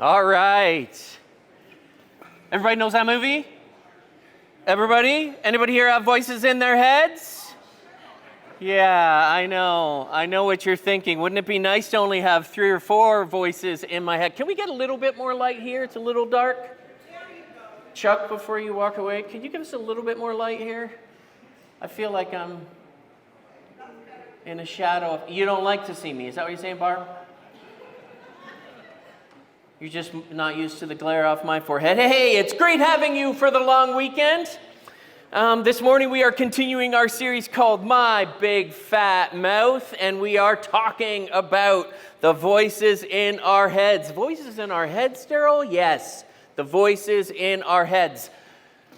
All right. Everybody knows that movie? Everybody? Anybody here have voices in their heads? Yeah, I know. I know what you're thinking. Wouldn't it be nice to only have 3 or 4 voices in my head? Can we get a little bit more light here? It's a little dark. Chuck, before you walk away, could you give us a little bit more light here? I feel like I'm in a shadow. You don't like to see me. Is that what you're saying, Barb? You're just not used to the glare off my forehead. Hey, it's great having you for the long weekend. This morning we are continuing our series called My Big Fat Mouth, and we are talking about the voices in our heads. Voices in our heads, Daryl? Yes, the voices in our heads.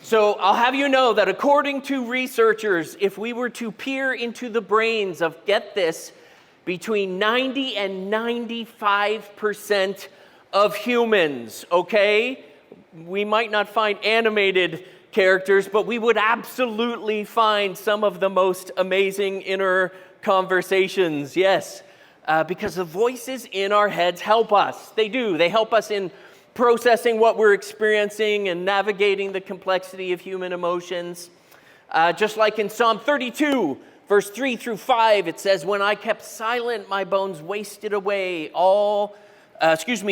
So I'll have you know that according to researchers, if we were to peer into the brains of, get this, between 90 and 95% of humans, okay? We might not find animated characters, but we would absolutely find some of the most amazing inner conversations, yes. Because the voices in our heads help us. They do. They help us in processing what we're experiencing and navigating the complexity of human emotions. Just like in Psalm 32, verse 3 through 5, it says, "When I kept silent, my bones wasted away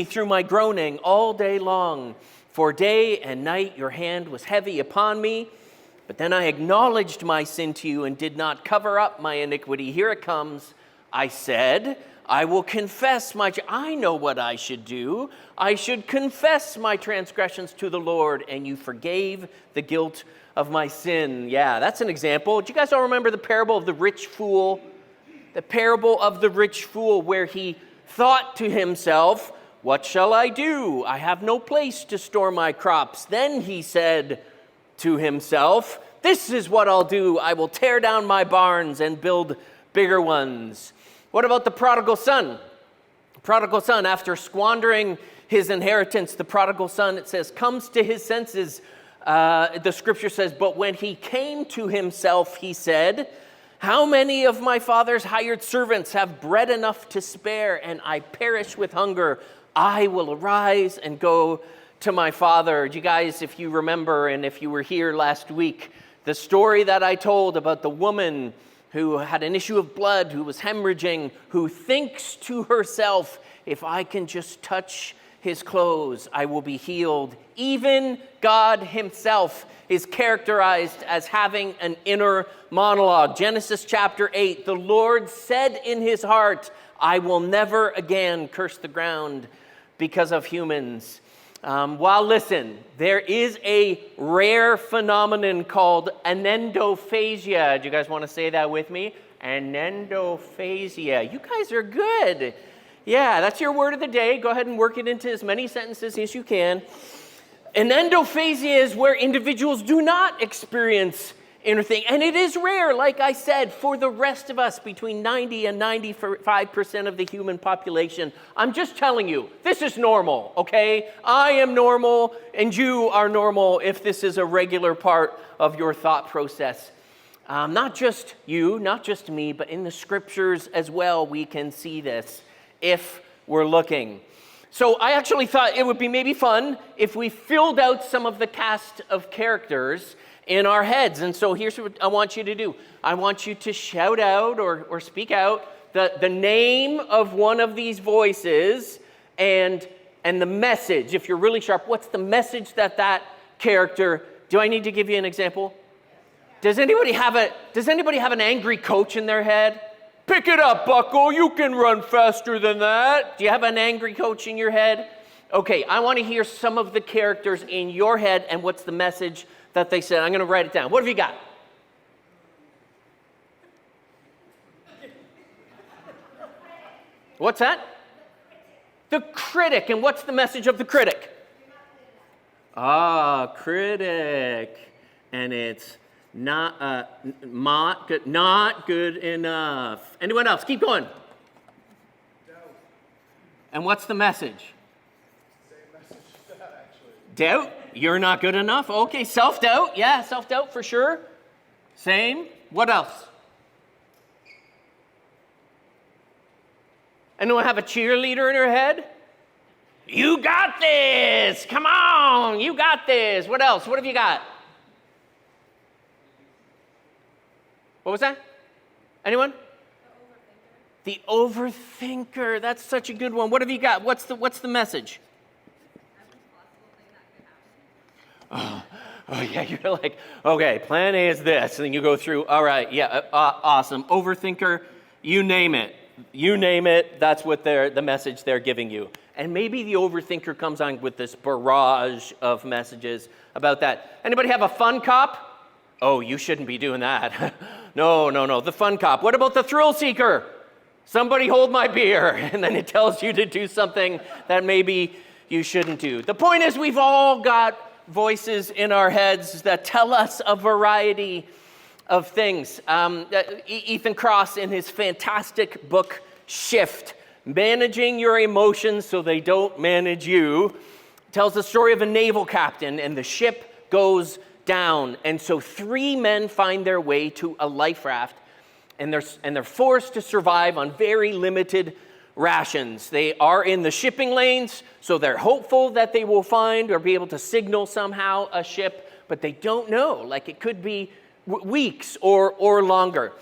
through my groaning all day long. For day and night your hand was heavy upon me. But then I acknowledged my sin to you and did not cover up my iniquity." Here it comes. "I said, I will confess I know what I should do. I should confess my transgressions to the Lord, and you forgave the guilt of my sin." Yeah, that's an example. Do you guys all remember the parable of the rich fool? The parable of the rich fool, where he thought to himself, "What shall I do? I have no place to store my crops." Then he said to himself, "This is what I'll do. I will tear down my barns and build bigger ones." What about the prodigal son? The prodigal son, after squandering his inheritance, the prodigal son, it says, comes to his senses. The scripture says, "But when he came to himself, he said, how many of my father's hired servants have bread enough to spare, and I perish with hunger? I will arise and go to my father." You guys, if you remember, and if you were here last week, the story that I told about the woman who had an issue of blood, who was hemorrhaging, who thinks to herself, "If I can just touch his clothes, I will be healed." Even God himself is characterized as having an inner monologue. Genesis chapter 8, "The Lord said in his heart, I will never again curse the ground because of humans." Listen, there is a rare phenomenon called anendophagia. Do you guys want to say that with me? Anendophagia. You guys are good. Yeah, that's your word of the day. Go ahead and work it into as many sentences as you can. Anendophagia is where individuals do not experience inner thing. And it is rare, like I said, for the rest of us, between 90 and 95% of the human population. I'm just telling you, this is normal, okay? I am normal, and you are normal if this is a regular part of your thought process. Not just you, not just me, but in the scriptures as well, we can see this if we're looking. So I actually thought it would be maybe fun if we filled out some of the cast of characters in our heads. And so here's what I want you to do. I want you to shout out or speak out the name of one of these voices and the message. If you're really sharp, what's the message that character... Do I need to give you an example? Does anybody have an angry coach in their head? "Pick it up, Bucko. You can run faster than that." Do you have an angry coach in your head? Okay, I want to hear some of the characters in your head and what's the message that they said. I'm going to write it down. What have you got? What's that? The critic. And what's the message of the critic? Critic. And it's not good enough. Anyone else? Keep going. Doubt. And what's the message? Same message as that, actually. Doubt. You're not good enough. Okay, self-doubt. Yeah, self-doubt for sure. Same. What else? Anyone have a cheerleader in her head? You got this. Come on. You got this. What else? What have you got? What was that? Anyone? The overthinker. That's such a good one. What have you got? What's the message? Oh, yeah, you're like, okay, plan A is this. And then you go through, all right, yeah, awesome. Overthinker, you name it. You name it, that's what the message they're giving you. And maybe the overthinker comes on with this barrage of messages about that. Anybody have a fun cop? Oh, you shouldn't be doing that. No. The fun cop. What about the thrill seeker? Somebody hold my beer. And then it tells you to do something that maybe you shouldn't do. The point is, we've all got voices in our heads that tell us a variety of things. Ethan Kross, in his fantastic book, Shift, Managing Your Emotions So They Don't Manage You, tells the story of a naval captain, and the ship goes down. And so 3 men find their way to a life raft, and they're forced to survive on very limited rations. They are in the shipping lanes, so they're hopeful that they will find or be able to signal somehow a ship, but they don't know. Like, it could be weeks or longer.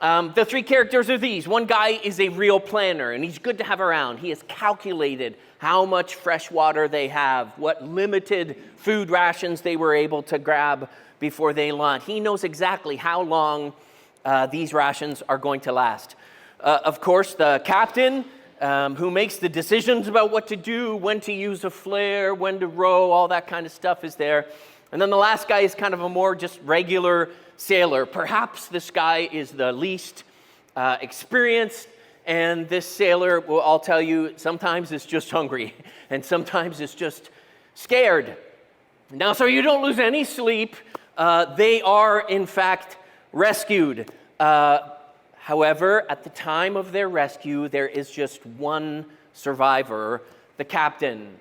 The 3 characters are these. One guy is a real planner, and he's good to have around. He has calculated how much fresh water they have, what limited food rations they were able to grab before they launch. He knows exactly how long these rations are going to last. Of course, the captain, who makes the decisions about what to do, when to use a flare, when to row, all that kind of stuff is there. And then the last guy is kind of a more just regular sailor. Perhaps this guy is the least experienced, and this sailor, well, I'll tell you, sometimes it's just hungry, and sometimes it's just scared. Now, so you don't lose any sleep, they are, in fact, rescued. However, at the time of their rescue, there is just one survivor, the captain.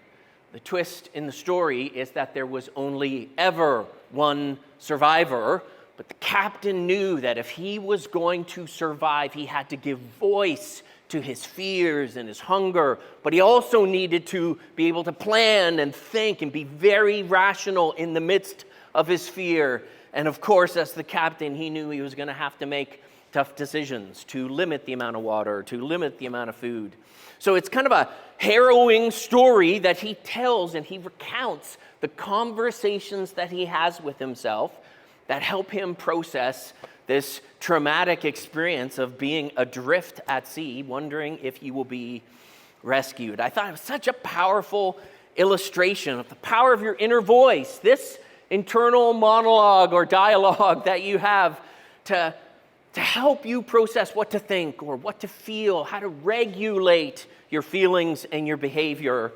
The twist in the story is that there was only ever one survivor, but the captain knew that if he was going to survive, he had to give voice to his fears and his hunger, but he also needed to be able to plan and think and be very rational in the midst of his fear. And of course, as the captain, he knew he was going to have to make tough decisions to limit the amount of water, to limit the amount of food. So it's kind of a harrowing story that he tells, and he recounts the conversations that he has with himself that help him process this traumatic experience of being adrift at sea, wondering if he will be rescued. I thought it was such a powerful illustration of the power of your inner voice, this internal monologue or dialogue that you have to help you process what to think or what to feel, how to regulate your feelings and your behavior.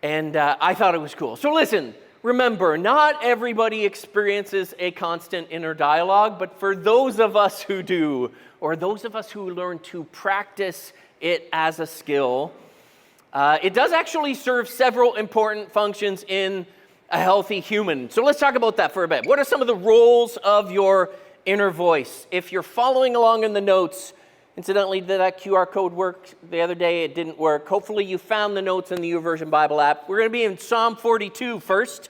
And I thought it was cool. So listen, remember, not everybody experiences a constant inner dialogue, but for those of us who do, or those of us who learn to practice it as a skill, it does actually serve several important functions in a healthy human. So let's talk about that for a bit. What are some of the roles of your inner voice? If you're following along in the notes, incidentally, did that QR code work the other day? It didn't work. Hopefully you found the notes in the YouVersion Bible app. We're going to be in Psalm 42 first.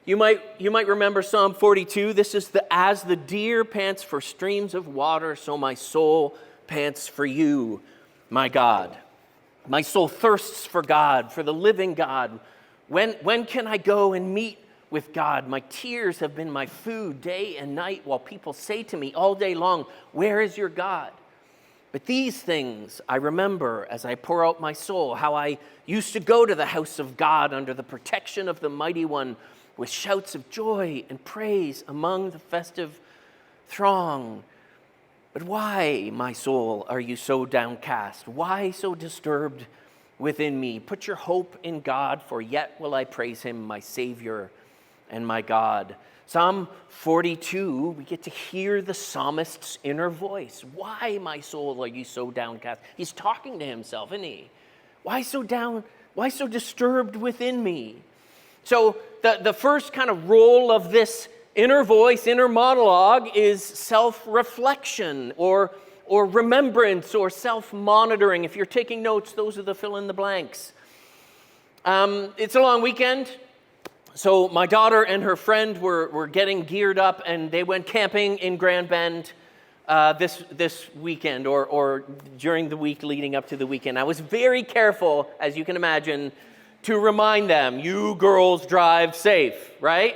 You might remember Psalm 42. This is as the deer pants for streams of water, so my soul pants for you, my God. My soul thirsts for God, for the living God. When can I go and meet with God? My tears have been my food day and night, while people say to me all day long, where is your God? But these things I remember as I pour out my soul, how I used to go to the house of God under the protection of the Mighty One with shouts of joy and praise among the festive throng. But why, my soul, are you so downcast? Why so disturbed within me? Put your hope in God, for yet will I praise him, my Savior and my God. Psalm 42, we get to hear the psalmist's inner voice. Why, my soul, are you so downcast? He's talking to himself, isn't he? Why so disturbed within me? So the first kind of role of this inner voice, inner monologue, is self-reflection or remembrance or self-monitoring. If you're taking notes, those are the fill-in-the-blanks. It's a long weekend, so my daughter and her friend were getting geared up, and they went camping in Grand Bend this weekend, or during the week leading up to the weekend. I was very careful, as you can imagine, to remind them, you girls drive safe, right?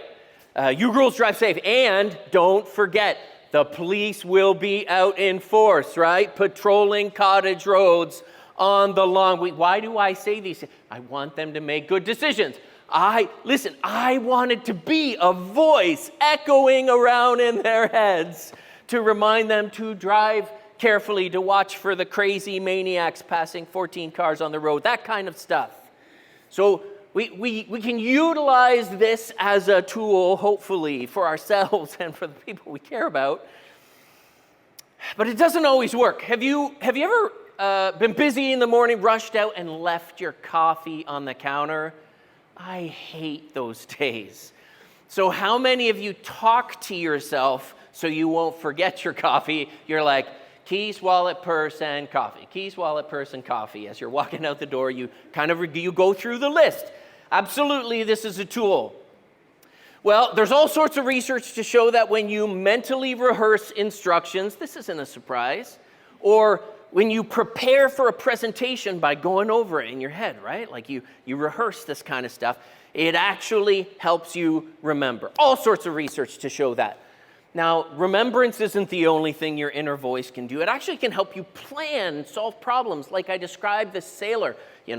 You girls drive safe, and don't forget, the police will be out in force, right? Patrolling cottage roads on the long week. Why do I say these things? I want them to make good decisions. I wanted to be a voice echoing around in their heads to remind them to drive carefully, to watch for the crazy maniacs passing 14 cars on the road, that kind of stuff. So we can utilize this as a tool, hopefully, for ourselves and for the people we care about. But it doesn't always work. Have you ever been busy in the morning, rushed out, and left your coffee on the counter? I hate those days. So how many of you talk to yourself so you won't forget your coffee? You're like, keys, wallet, purse, and coffee. Keys, wallet, purse, and coffee. As you're walking out the door, you you go through the list. Absolutely, this is a tool. Well, there's all sorts of research to show that when you mentally rehearse instructions, this isn't a surprise, or when you prepare for a presentation by going over it in your head, right? Like you rehearse this kind of stuff, it actually helps you remember. All sorts of research to show that. Now, remembrance isn't the only thing your inner voice can do. It actually can help you plan, solve problems. Like I described this sailor.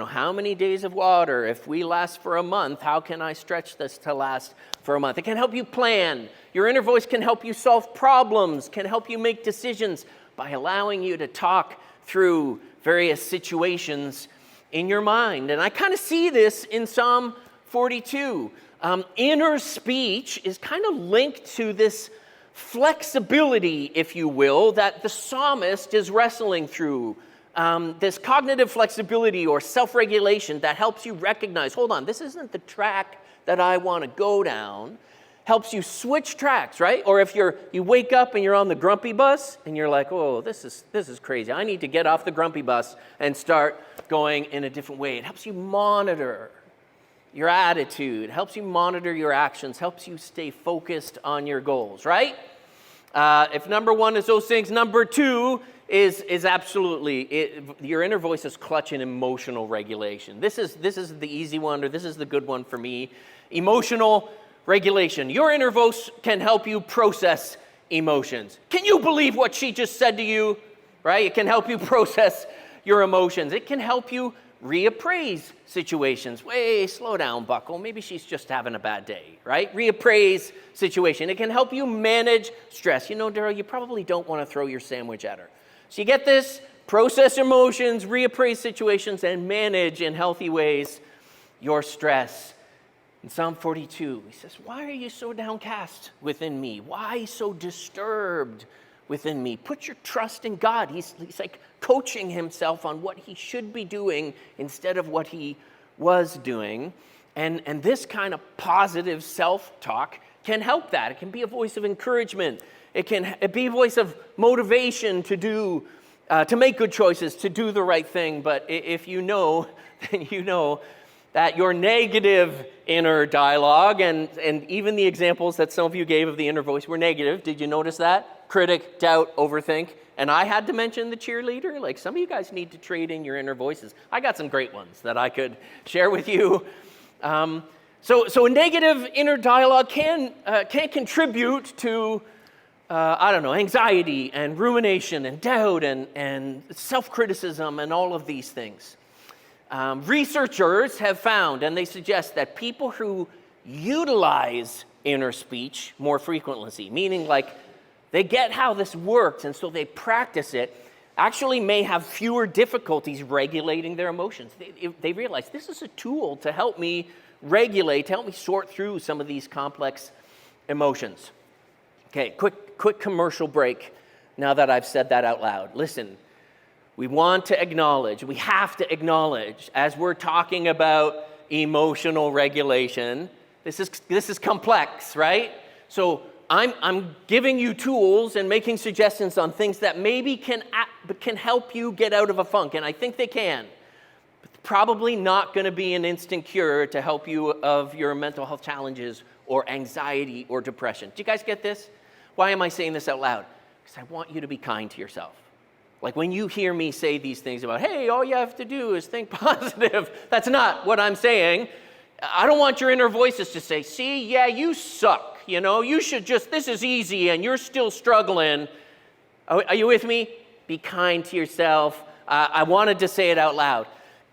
How many days of water? If we last for a month, how can I stretch this to last for a month? It can help you plan. Your inner voice can help you solve problems, can help you make decisions by allowing you to talk through various situations in your mind. And I kind of see this in Psalm 42. Inner speech is kind of linked to this flexibility, if you will, that the psalmist is wrestling through. This cognitive flexibility or self-regulation that helps you recognize, hold on, this isn't the track that I want to go down. Helps you switch tracks, right? Or if you wake up and you're on the grumpy bus and you're like, oh, this is crazy. I need to get off the grumpy bus and start going in a different way. It helps you monitor your attitude, helps you monitor your actions, helps you stay focused on your goals, right? If number one is those things, number two is absolutely your inner voice is clutch and emotional regulation. This is the easy one, or this is the good one for me. Emotional regulation. Your inner voice can help you process emotions. Can you believe what she just said to you? Right? It can help you process your emotions. It can help you reappraise situations. Wait, slow down, Buckle. Maybe she's just having a bad day, right? Reappraise situation. It can help you manage stress. Daryl, you probably don't want to throw your sandwich at her. So you get this, process emotions, reappraise situations, and manage in healthy ways your stress. In Psalm 42, he says, why are you so downcast within me? Why so disturbed within me? Put your trust in God. He's like coaching himself on what he should be doing instead of what he was doing. And this kind of positive self-talk can help that. It can be a voice of encouragement. It can be a voice of motivation to make good choices, to do the right thing. But if you know, then you know that your negative inner dialogue, and even the examples that some of you gave of the inner voice were negative. Did you notice that? Critic, doubt, overthink. And I had to mention the cheerleader. Like, some of you guys need to trade in your inner voices. I got some great ones that I could share with you. So a negative inner dialogue can contribute to, anxiety and rumination and doubt and self-criticism and all of these things. Researchers have found, and they suggest that people who utilize inner speech more frequently, meaning like they get how this works and so they practice it, actually may have fewer difficulties regulating their emotions. They realize this is a tool to help me regulate, to help me sort through some of these complex emotions. Okay, quick commercial break now that I've said that out loud. Listen. We have to acknowledge, as we're talking about emotional regulation, this is complex, right? So I'm giving you tools and making suggestions on things that maybe can help you get out of a funk, and I think they can. But the probably not going to be an instant cure to help you of your mental health challenges or anxiety or depression. Do you guys get this? Why am I saying this out loud? Because I want you to be kind to yourself. Like when you hear me say these things about, hey, all you have to do is think positive, that's not what I'm saying. I don't want your inner voices to say, see, yeah, you suck. You should just, this is easy and you're still struggling. Are you with me? Be kind to yourself. I wanted to say it out loud.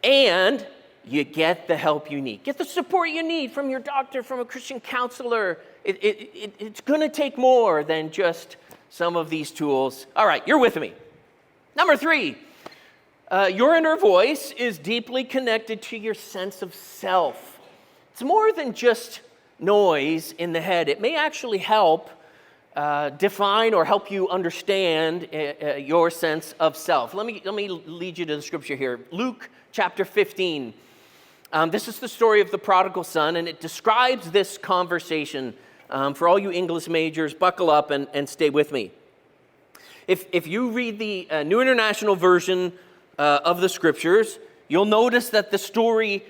And you get the help you need. Get the support you need from your doctor, from a Christian counselor. It's going to take more than just some of these tools. All right, you're with me. Number 3, your inner voice is deeply connected to your sense of self. It's more than just noise in the head. It may actually help define or help you understand your sense of self. Let me lead you to the scripture here. Luke chapter 15. This is the story of the prodigal son, and it describes this conversation. For all you English majors, buckle up and stay with me. If you read the New International Version of the scriptures, you'll notice that the story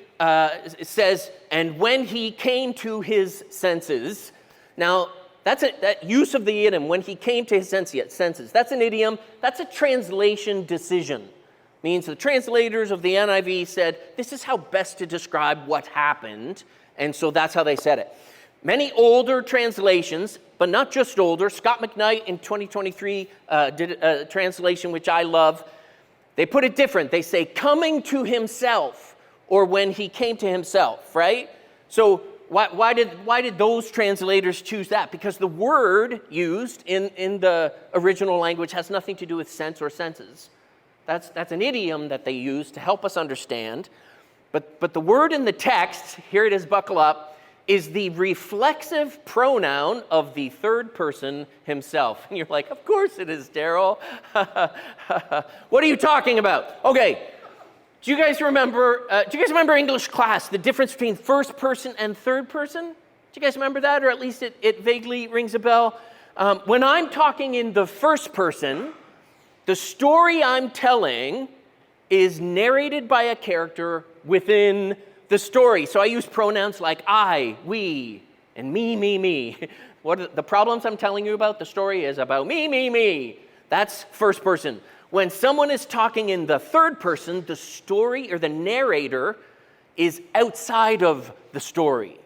says, and when he came to his senses. Now, that use of the idiom, when he came to his senses, that's an idiom, that's a translation decision. Means the translators of the NIV said, this is how best to describe what happened, and so that's how they said it. Many older translations, but not just older, Scott McKnight in 2023 did a translation which I love. They put it different. They say, coming to himself, or when he came to himself, right? So why did those translators choose that? Because the word used in the original language has nothing to do with sense or senses. That's an idiom that they use to help us understand. But the word in the text, here it is, buckle up, is the reflexive pronoun of the third person himself. And you're like, of course it is, Daryl. What are you talking about? Okay. Do you guys remember English class, the difference between first person and third person? Do you guys remember that? Or at least it vaguely rings a bell. When I'm talking in the first person, the story I'm telling is narrated by a character within the story. So I use pronouns like I, we, and me. The problems I'm telling you about, the story is about me. That's first person. When someone is talking in the third person, the story or the narrator is outside of the story,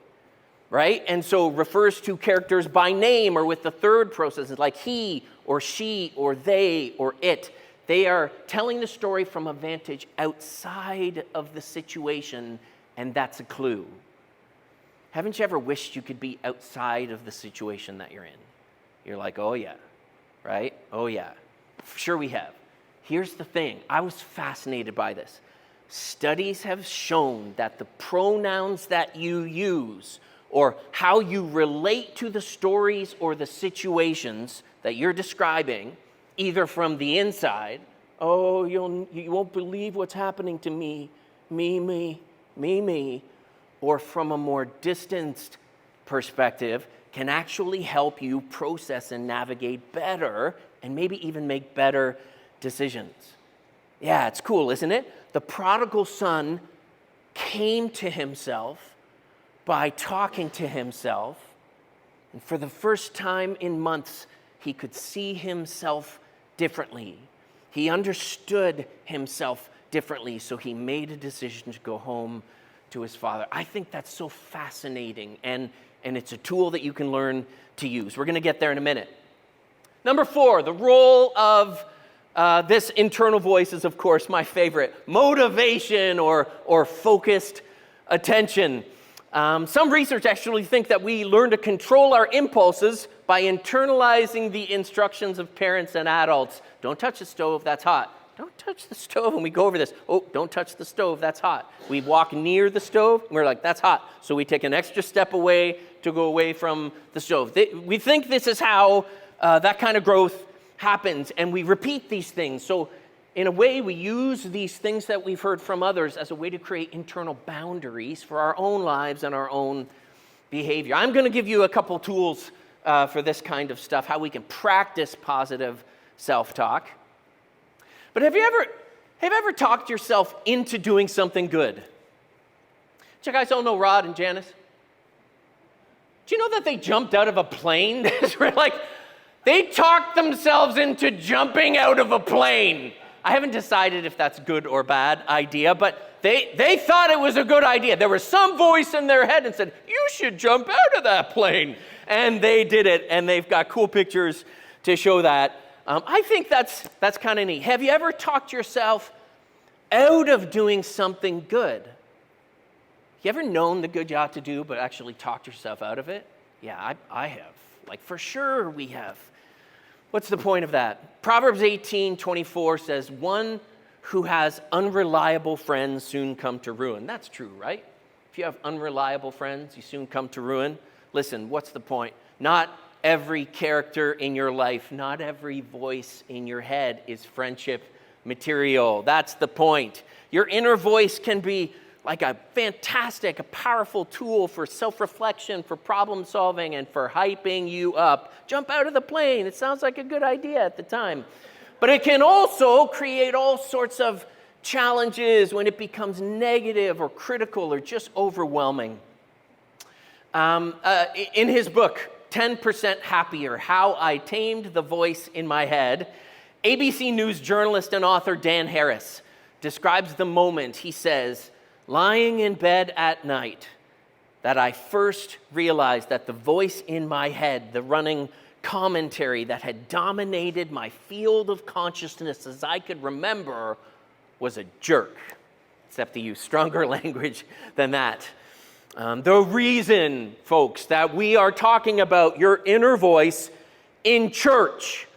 right? And so refers to characters by name or with the third process, like he or she or they or it. They are telling the story from a vantage outside of the situation, and that's a clue. Haven't you ever wished you could be outside of the situation that you're in? You're like, oh yeah, right? Oh yeah. Sure we have. Here's the thing. I was fascinated by this. Studies have shown that the pronouns that you use or how you relate to the stories or the situations that you're describing, either from the inside, oh, you won't believe what's happening to me, or from a more distanced perspective, can actually help you process and navigate better and maybe even make better decisions. Yeah, it's cool, isn't it? The prodigal son came to himself by talking to himself, and for the first time in months, he could see himself differently. He understood himself differently, so he made a decision to go home to his father. I think that's so fascinating, and it's a tool that you can learn to use. We're going to get there in a minute. Number 4, the role of this internal voice is, of course, my favorite. Motivation or focused attention. Some research actually think that we learn to control our impulses by internalizing the instructions of parents and adults. Don't touch the stove, that's hot. Don't touch the stove, and we go over this. Oh, don't touch the stove, that's hot. We walk near the stove, and we're like, that's hot. So we take an extra step away to go away from the stove. We think this is how that kind of growth happens, and we repeat these things. So in a way, we use these things that we've heard from others as a way to create internal boundaries for our own lives and our own behavior. I'm going to give you a couple tools for this kind of stuff, how we can practice positive self-talk. But have you Have you ever talked yourself into doing something good? Do you guys all know Rod and Janice? Do you know that they jumped out of a plane? Like, they talked themselves into jumping out of a plane. I haven't decided if that's a good or bad idea, but they thought it was a good idea. There was some voice in their head and said, you should jump out of that plane. And they did it, and they've got cool pictures to show that. I think that's kind of neat. Have you ever talked yourself out of doing something good? You ever known the good you ought to do, but actually talked yourself out of it? Yeah, I have. Like, for sure we have. What's the point of that? Proverbs 18:24 says, one who has unreliable friends soon come to ruin. That's true, right? If you have unreliable friends, you soon come to ruin. Listen, what's the point? Not every character in your life, not every voice in your head is friendship material. That's the point. Your inner voice can be like a fantastic, a powerful tool for self-reflection, for problem solving, and for hyping you up. Jump out of the plane. It sounds like a good idea at the time. But it can also create all sorts of challenges when it becomes negative or critical or just overwhelming. In his book, 10% Happier, How I Tamed the Voice in My Head, ABC News journalist and author Dan Harris describes the moment, he says, lying in bed at night, that I first realized that the voice in my head, the running commentary that had dominated my field of consciousness as I could remember, was a jerk, except to use stronger language than that. The reason, folks, that we are talking about your inner voice in church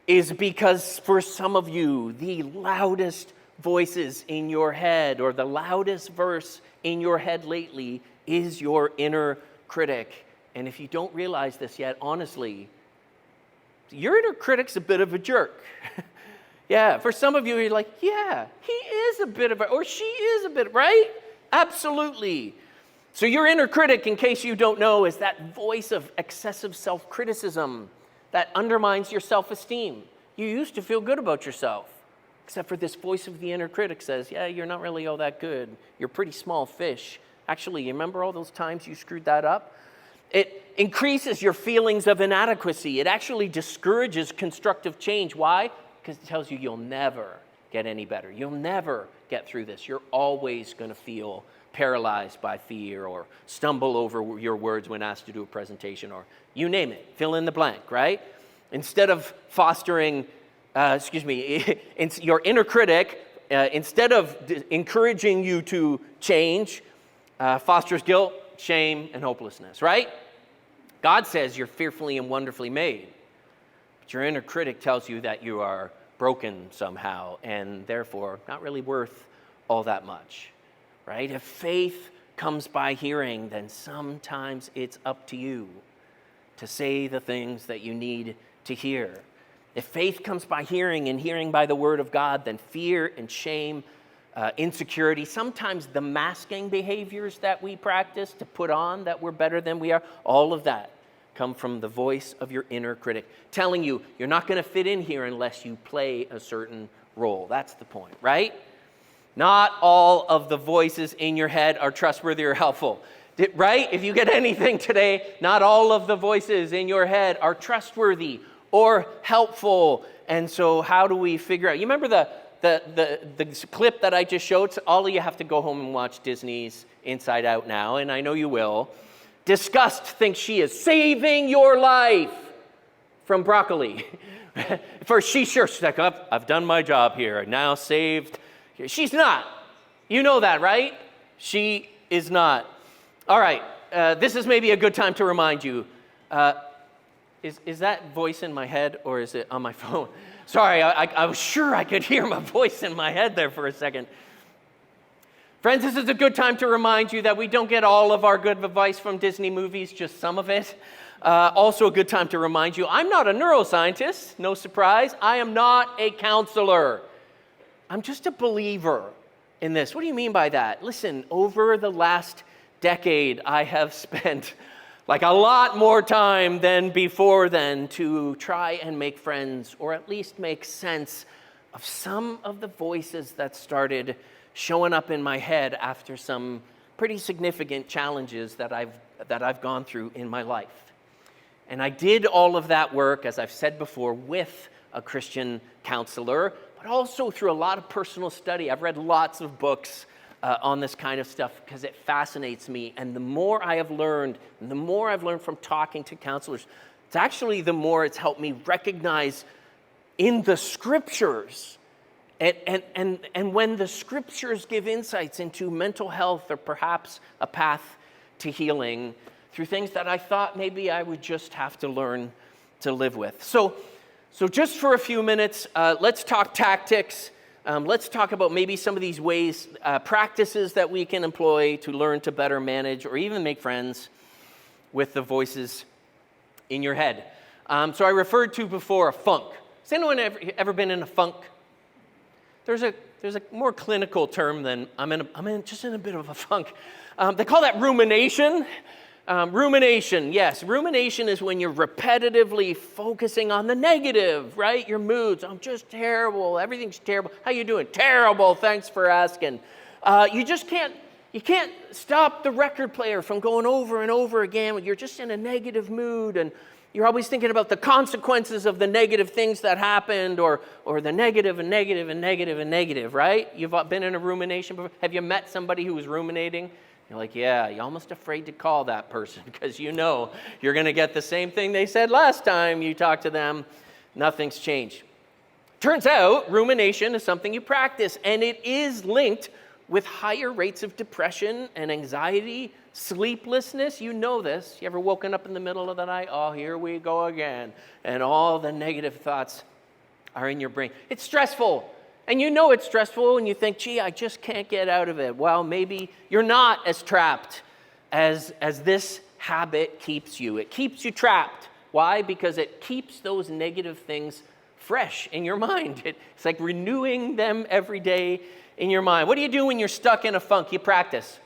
is because for some of you, the loudest voices in your head or the loudest verse in your head lately is your inner critic. And if you don't realize this yet, honestly, your inner critic's a bit of a jerk. Yeah, for some of you, you're like, yeah, he is a bit of a, or she is a bit, right? Absolutely. So your inner critic, in case you don't know, is that voice of excessive self-criticism that undermines your self-esteem. You used to feel good about yourself, except for this voice of the inner critic says, yeah, you're not really all that good. You're pretty small fish. Actually, you remember all those times you screwed that up? It increases your feelings of inadequacy. It actually discourages constructive change. Why? Because it tells you you'll never get any better. You'll never get through this. You're always going to feel paralyzed by fear or stumble over your words when asked to do a presentation or you name it, fill in the blank, right? Instead of fostering, your inner critic, instead of encouraging you to change, fosters guilt, shame, and hopelessness, right? God says you're fearfully and wonderfully made, but your inner critic tells you that you are broken somehow and therefore not really worth all that much. Right? If faith comes by hearing, then sometimes it's up to you to say the things that you need to hear. If faith comes by hearing and hearing by the word of God, then fear and shame, insecurity, sometimes the masking behaviors that we practice to put on that we're better than we are, all of that come from the voice of your inner critic telling you you're not going to fit in here unless you play a certain role. That's the point, right? Not all of the voices in your head are trustworthy or helpful, right? If you get anything today, not all of the voices in your head are trustworthy or helpful. And so how do we figure out? You remember the clip that I just showed? So all of you have to go home and watch Disney's Inside Out now, and I know you will. Disgust thinks she is saving your life from broccoli. First, she's like, I've done my job here, now saved. She's not. You know that, right? She is not. All right. This is maybe a good time to remind you. Is that voice in my head or is it on my phone? Sorry, I was sure I could hear my voice in my head there for a second. Friends, this is a good time to remind you that we don't get all of our good advice from Disney movies, just some of it. Also a good time to remind you, I'm not a neuroscientist, no surprise. I am not a counselor. I'm just a believer in this. What do you mean by that? Listen, over the last decade, I have spent like a lot more time than before then to try and make friends or at least make sense of some of the voices that started showing up in my head after some pretty significant challenges that I've gone through in my life. And I did all of that work, as I've said before, with a Christian counselor, but also through a lot of personal study. I've read lots of books on this kind of stuff because it fascinates me. And the more I have learned, and the more I've learned from talking to counselors, it's actually the more it's helped me recognize in the scriptures. And when the scriptures give insights into mental health or perhaps a path to healing through things that I thought maybe I would just have to learn to live with. So just for a few minutes, let's talk tactics. Let's talk about maybe some of these ways, practices that we can employ to learn to better manage or even make friends with the voices in your head. So I referred to before a funk. Has anyone ever been in a funk? There's a more clinical term than I'm just in a bit of a funk. They call that rumination. Rumination, yes. Rumination is when you're repetitively focusing on the negative, right? Your moods. I'm just terrible. Everything's terrible. How you doing? Terrible. Thanks for asking. You can't stop the record player from going over and over again. You're just in a negative mood, and you're always thinking about the consequences of the negative things that happened, or the negative and negative and negative and negative, right? You've been in a rumination before. Have you met somebody who was ruminating? You're like, yeah, you're almost afraid to call that person because you know you're going to get the same thing they said last time you talked to them. Nothing's changed. Turns out rumination is something you practice, and it is linked with higher rates of depression and anxiety, sleeplessness. You know this. You ever woken up in the middle of the night? Oh, here we go again. And all the negative thoughts are in your brain. It's stressful. And you know it's stressful, and you think, gee, I just can't get out of it. Well, maybe you're not as trapped as this habit keeps you. It keeps you trapped. Why? Because it keeps those negative things fresh in your mind. It's like renewing them every day in your mind. What do you do when you're stuck in a funk? You practice.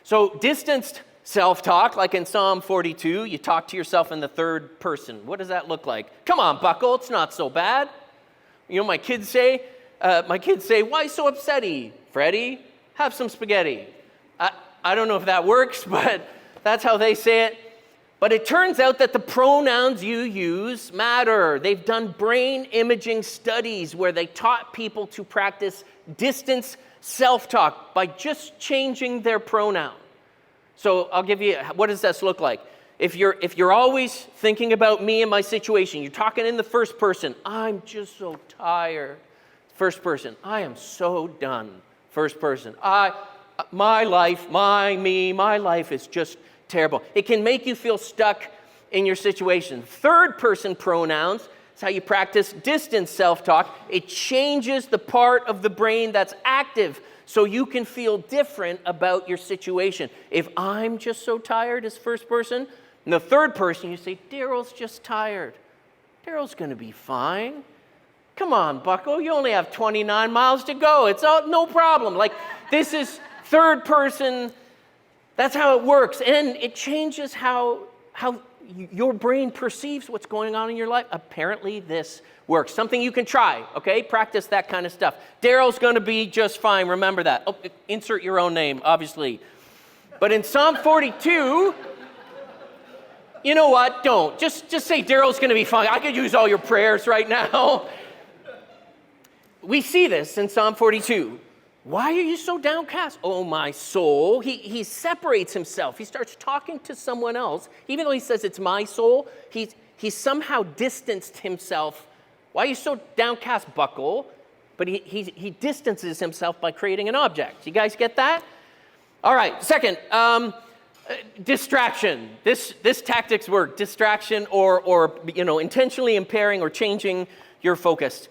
So distanced self-talk, like in Psalm 42, you talk to yourself in the third person. What does that look like? Come on, Buckle, it's not so bad. You know, my kids say, why so upsetty? Freddie, have some spaghetti. I don't know if that works, but that's how they say it. But it turns out that the pronouns you use matter. They've done brain imaging studies where they taught people to practice distance self-talk by just changing their pronoun. So I'll give you, what does this look like? If you're always thinking about me and my situation, you're talking in the first person, I'm just so tired. First person, I am so done. First person, my life is just terrible. It can make you feel stuck in your situation. Third person pronouns, it's how you practice distance self-talk. It changes the part of the brain that's active so you can feel different about your situation. If I'm just so tired as first person, in the third person, you say, Daryl's just tired. Daryl's going to be fine. Come on, Bucko, you only have 29 miles to go. It's no problem. Like, this is third person. That's how it works. And it changes how your brain perceives what's going on in your life. Apparently, this works. Something you can try, okay? Practice that kind of stuff. Daryl's going to be just fine. Remember that. Oh, insert your own name, obviously. But in Psalm 42... you know what? Don't. Just say Daryl's going to be fine. I could use all your prayers right now. We see this in Psalm 42. Why are you so downcast? Oh, my soul. He separates himself. He starts talking to someone else. Even though he says it's my soul, he somehow distanced himself. Why are you so downcast, Buckle? But he distances himself by creating an object. You guys get that? All right. Second, distraction. This tactics work. Distraction or intentionally impairing or changing your focus.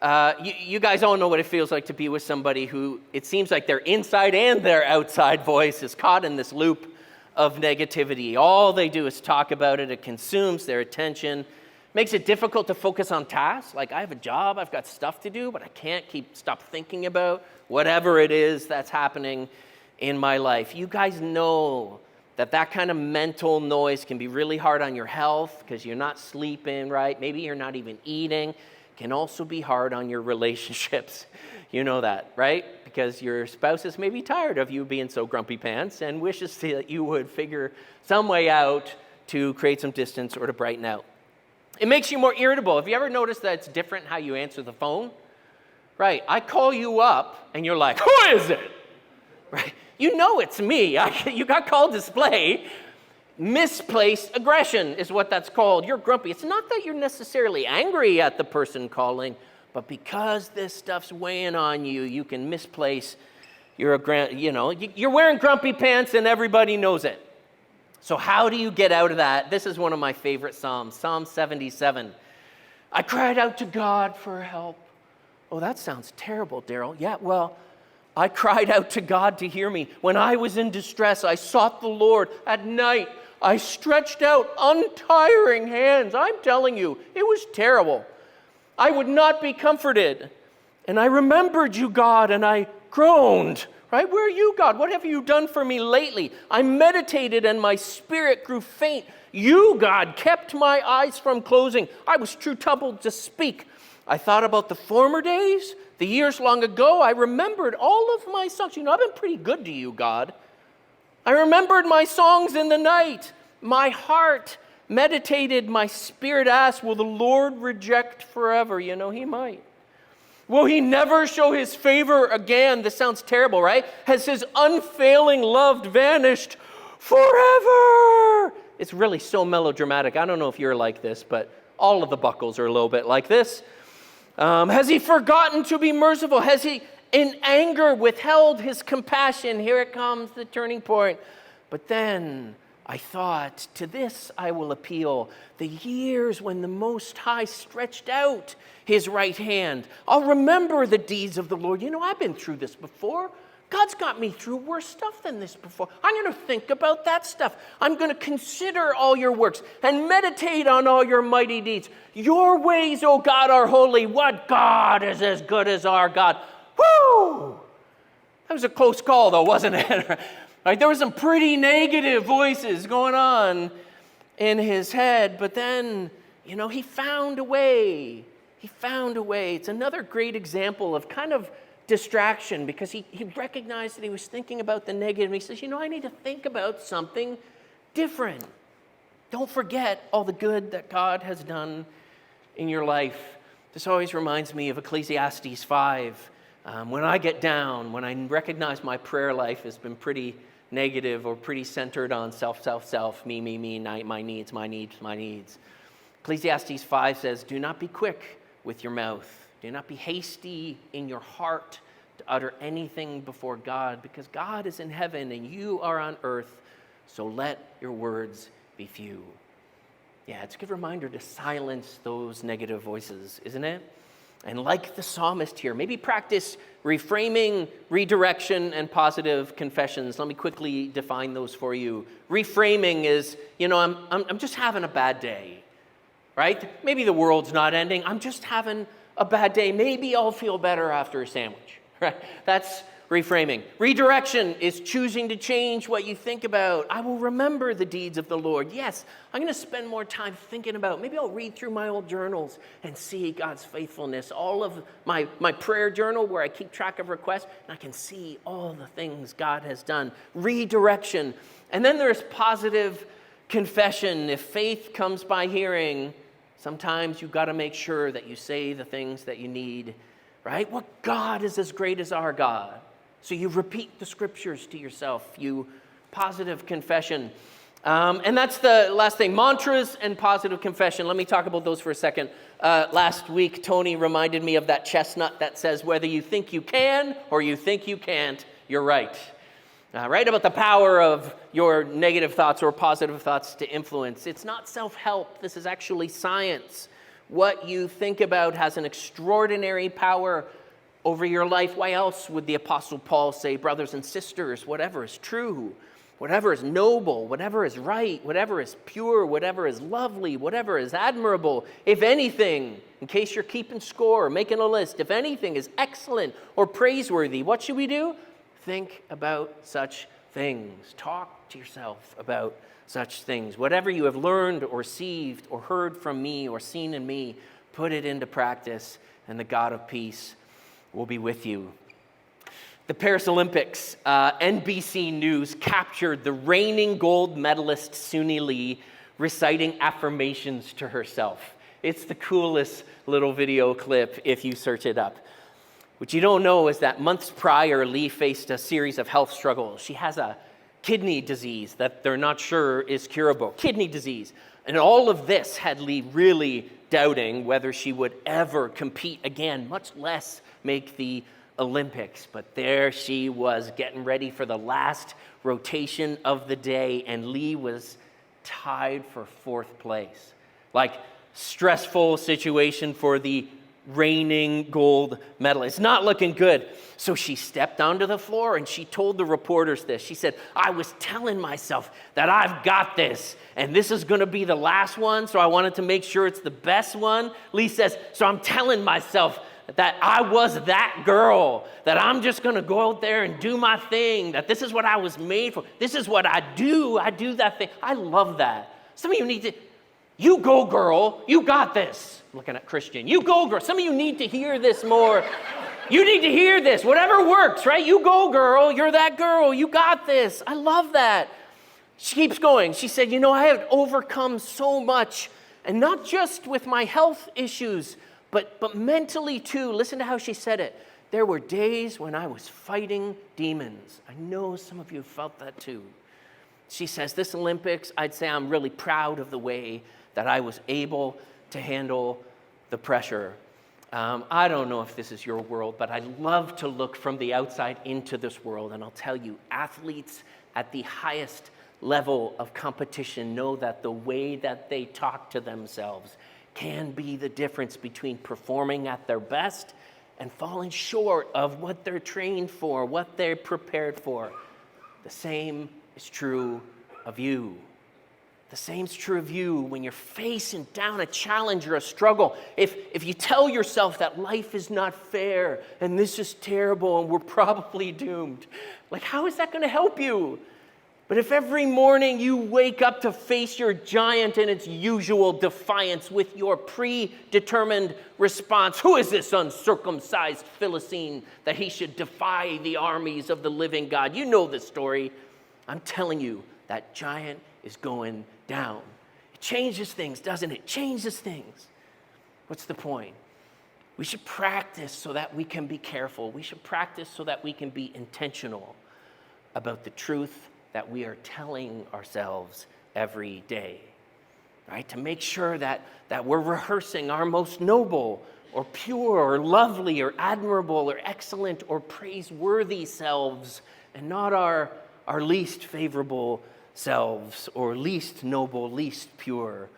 You guys all know what it feels like to be with somebody who it seems like their inside and their outside voice is caught in this loop of negativity. All they do is talk about it. It consumes their attention. Makes it difficult to focus on tasks. Like, I have a job, I've got stuff to do, but I can't stop thinking about whatever it is that's happening in my life. You guys know that kind of mental noise can be really hard on your health because you're not sleeping right. Maybe you're not even eating. can also be hard on your relationships. You know that, right? Because your spouse is maybe tired of you being so grumpy pants and wishes that you would figure some way out to create some distance or to brighten out. It makes you more irritable. Have you ever noticed that it's different how you answer the phone? Right, I call you up and you're like, who is it? Right, you know it's me. You got call display. Misplaced aggression is what that's called. You're grumpy. It's not that you're necessarily angry at the person calling, but because this stuff's weighing on you, you can misplace you're wearing grumpy pants and everybody knows it. So how do you get out of that? This is one of my favorite Psalms, Psalm 77. I cried out to God for help. Oh, that sounds terrible, Daryl. Yeah, well, I cried out to God to hear me. When I was in distress, I sought the Lord. At night, I stretched out untiring hands. I'm telling you, it was terrible. I would not be comforted. And I remembered you, God, and I groaned. Right? Where are you, God? What have you done for me lately? I meditated and my spirit grew faint. You, God, kept my eyes from closing. I was too troubled to speak. I thought about the former days, the years long ago. I remembered all of my songs. I've been pretty good to you, God. I remembered my songs in the night. My heart meditated, my spirit asked, will the Lord reject forever? He might. Will he never show his favor again? This sounds terrible, right? Has his unfailing love vanished forever? It's really so melodramatic. I don't know if you're like this, but all of the buckles are a little bit like this. Has he forgotten to be merciful? Has he in anger withheld his compassion? Here it comes, the turning point. But then I thought, to this I will appeal. The years when the Most High stretched out his right hand. I'll remember the deeds of the Lord. I've been through this before. God's got me through worse stuff than this before. I'm going to think about that stuff. I'm going to consider all your works and meditate on all your mighty deeds. Your ways, O God, are holy. What God is as good as our God? Woo! That was a close call, though, wasn't it? Right? There were some pretty negative voices going on in his head, but then, he found a way. He found a way. It's another great example of kind of distraction because he recognized that he was thinking about the negative. And he says, I need to think about something different. Don't forget all the good that God has done in your life. This always reminds me of Ecclesiastes 5. When I get down, when I recognize my prayer life has been pretty negative or pretty centered on self, me, my needs. Ecclesiastes 5 says, do not be quick with your mouth. Do not be hasty in your heart to utter anything before God, because God is in heaven and you are on earth, so let your words be few. Yeah, it's a good reminder to silence those negative voices, isn't it? And like the psalmist here, maybe practice reframing, redirection, and positive confessions. Let me quickly define those for you. Reframing is, I'm just having a bad day, right? Maybe the world's not ending. I'm just having a bad day. Maybe I'll feel better after a sandwich, right? That's reframing. Redirection is choosing to change what you think about. I will remember the deeds of the Lord. Yes, I'm going to spend more time thinking about. Maybe I'll read through my old journals and see God's faithfulness. All of my prayer journal where I keep track of requests, and I can see all the things God has done. Redirection. And then there's positive confession. If faith comes by hearing, sometimes you've got to make sure that you say the things that you need, right? Well, God is as great as our God. So you repeat the scriptures to yourself, you positive confession. And that's the last thing, mantras and positive confession. Let me talk about those for a second. Last week, Tony reminded me of that chestnut that says, whether you think you can or you think you can't, you're right. Right about the power of your negative thoughts or positive thoughts to influence. It's not self-help. This is actually science. What you think about has an extraordinary power over your life. Why else would the Apostle Paul say, brothers and sisters, whatever is true, whatever is noble, whatever is right, whatever is pure, whatever is lovely, whatever is admirable, if anything, in case you're keeping score or making a list, if anything is excellent or praiseworthy, what should we do? Think about such things. Talk to yourself about such things. Whatever you have learned or received or heard from me or seen in me, Put it into practice, and the God of peace will be with you. The Paris Olympics, NBC News captured the reigning gold medalist Suni Lee reciting affirmations to herself. It's the coolest little video clip if you search it up. What you don't know is that months prior, Lee faced a series of health struggles. She has a kidney disease that they're not sure is curable. Kidney disease. And all of this had Lee really doubting whether she would ever compete again, much less make the Olympics. But there she was getting ready for the last rotation of the day, and Lee was tied for fourth place. Like, stressful situation for the reigning gold medalist. It's not looking good. So she stepped onto the floor and she told the reporters this. She said, I was telling myself that I've got this and this is going to be the last one, so I wanted to make sure it's the best one. Lee says, so I'm telling myself that I was that girl, that I'm just going to go out there and do my thing, that this is what I was made for. This is what I do that thing. I love that. Some of you need to, you go girl, you got this. I'm looking at Christian. You go girl. Some of you need to hear this more. You need to hear this. Whatever works, right? You go girl. You're that girl. You got this. I love that. She keeps going. She said, I have overcome so much, and not just with my health issues, but mentally too. Listen to how she said it. There were days when I was fighting demons. I know some of you have felt that too. She says, this Olympics, I'd say I'm really proud of the way that I was able to handle the pressure. I don't know if this is your world, but I love to look from the outside into this world. And I'll tell you, athletes at the highest level of competition know that the way that they talk to themselves can be the difference between performing at their best and falling short of what they're trained for, what they're prepared for. The same is true of you. The same's true of you when you're facing down a challenge or a struggle. If you tell yourself that life is not fair and this is terrible and we're probably doomed, like how is that going to help you? But if every morning you wake up to face your giant in its usual defiance with your predetermined response, who is this uncircumcised Philistine that he should defy the armies of the living God? You know the story. I'm telling you, that giant is going down. It changes things, doesn't it? Changes things. What's the point? We should practice so that we can be careful. We should practice so that we can be intentional about the truth that we are telling ourselves every day, right? To make sure that we're rehearsing our most noble or pure or lovely or admirable or excellent or praiseworthy selves and not our least favorable selves or least noble, least pure.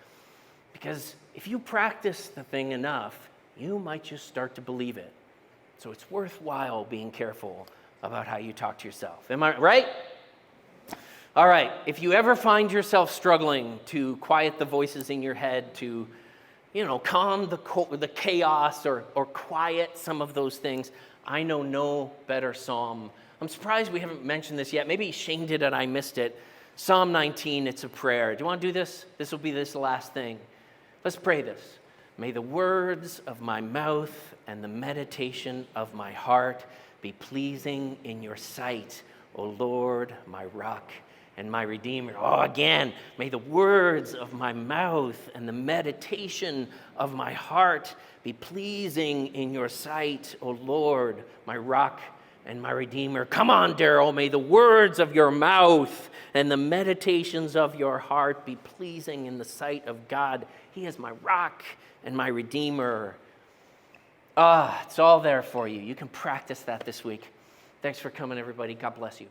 Because if you practice the thing enough, you might just start to believe it. So it's worthwhile being careful about how you talk to yourself. Am I right? All right, if you ever find yourself struggling to quiet the voices in your head, to, calm the chaos or quiet some of those things, I know no better psalm. I'm surprised we haven't mentioned this yet. Maybe Shane did and I missed it. Psalm 19, it's a prayer. Do you want to do this? This will be this last thing. Let's pray this. May the words of my mouth and the meditation of my heart be pleasing in your sight, O Lord, my rock and my redeemer. Oh, again, may the words of my mouth and the meditation of my heart be pleasing in your sight, O Lord, my rock and my redeemer. Come on, Daryl, may the words of your mouth and the meditations of your heart be pleasing in the sight of God. He is my rock and my redeemer. It's all there for you. You can practice that this week. Thanks for coming, everybody. God bless you.